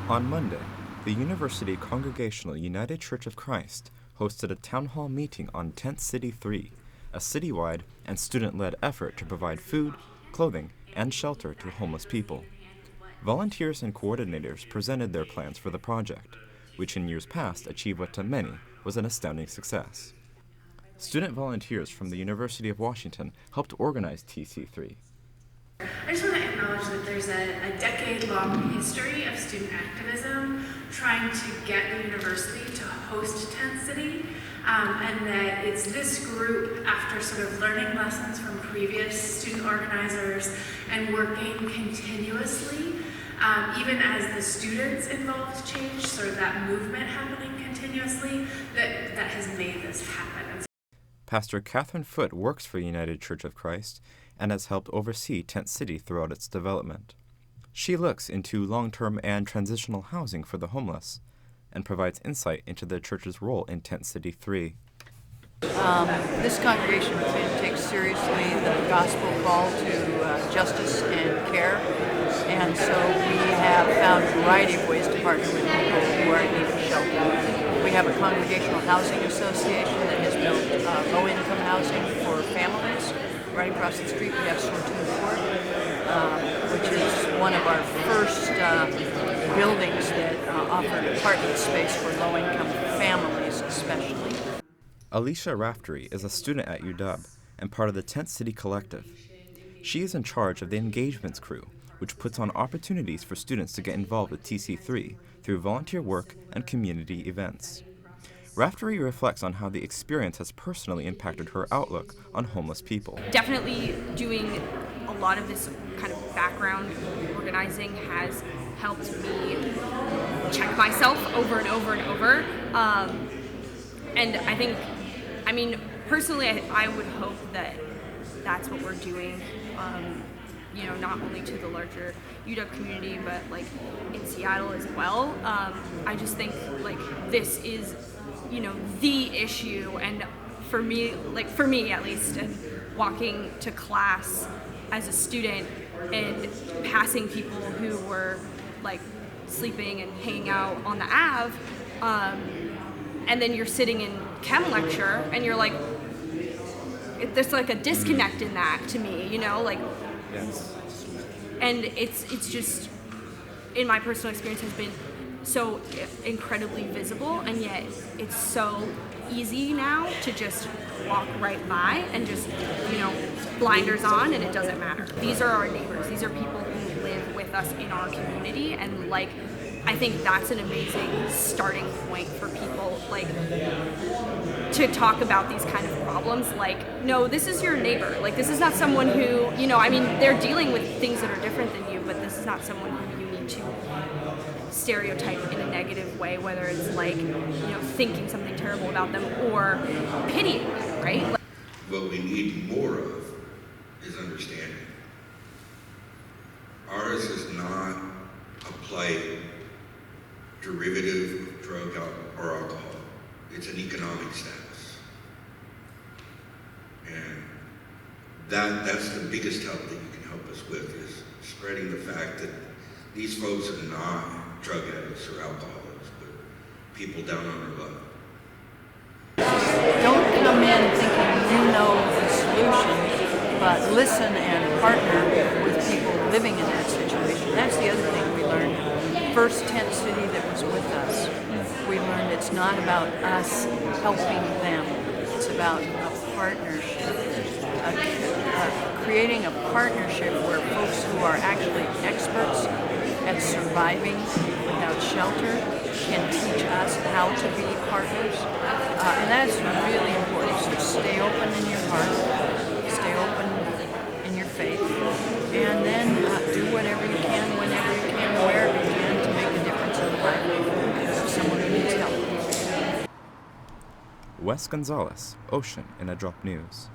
On Monday, the University Congregational United Church of Christ hosted a town hall meeting on Tent City 3, a citywide and student-led effort to provide food, clothing, and shelter to homeless people. Volunteers and coordinators presented their plans for the project, which in years past achieved what to many was an astounding success. Student volunteers from the University of Washington helped organize TC3. I just want to acknowledge that there's a decade-long history of student activism trying to get the university to host Tent City, and that it's this group, after sort of learning lessons from previous student organizers and working continuously, even as the students involved change, sort of that movement happening continuously, that has made this happen. Pastor Catherine Foote works for United Church of Christ and has helped oversee Tent City throughout its development. She looks into long-term and transitional housing for the homeless and provides insight into the church's role in Tent City 3. This congregation takes seriously the gospel call to justice and care, and so we have found a variety of ways to partner with people who are in need of shelter. We have a Congregational Housing Association that has built low-income housing for families. Right across the street we have Sortune Court, which is one of our first buildings that offer apartment space for low-income families especially. Alicia Raftery is a student at UW and part of the Tent City Collective. She is in charge of the engagements crew, which puts on opportunities for students to get involved with TC3 through volunteer work and community events. Raftery reflects on how the experience has personally impacted her outlook on homeless people. Definitely doing a lot of this kind of background organizing has helped me check myself over and over and over. And I mean, personally, I would hope that that's what we're doing, not only to the larger UW community, but like in Seattle as well. I just think like this is the issue, and for me at least, and walking to class as a student and passing people who were like sleeping and hanging out on the Ave, and then you're sitting in chem lecture and you're like, there's like a disconnect in that to me, Yes. And it's just, in my personal experience, has been so incredibly visible, and yet it's so easy now to just walk right by and just, blinders on, and it doesn't matter. These are our neighbors. These are people who live with us in our community, and I think that's an amazing starting point for people, to talk about these kind of problems. No, this is your neighbor. This is not someone who, they're dealing with things that are different than you, but this is not someone who you need to stereotype in a negative way, whether it's thinking something terrible about them or pitying them, right? What we need more of is understanding. Ours is not a plight derivative of drug or alcohol. It's an economic status. And that's the biggest help that you can help us with, is spreading the fact that these folks are not drug addicts or alcoholics, but people down on their luck. Don't come in thinking you know the solution, but listen and partner with people living in that situation. That's the other thing we learned. First Tent City that was with us, we learned it's not about us helping them. It's about a partnership. Creating a partnership where folks who are actually experts at surviving without shelter can teach us how to be partners. And that's really important. So stay open in your heart, stay open in your faith, and then do whatever you can, whenever you can, wherever you can, to make a difference in the life of someone who needs help. Wes Gonzalez, Ocean in a Drop News.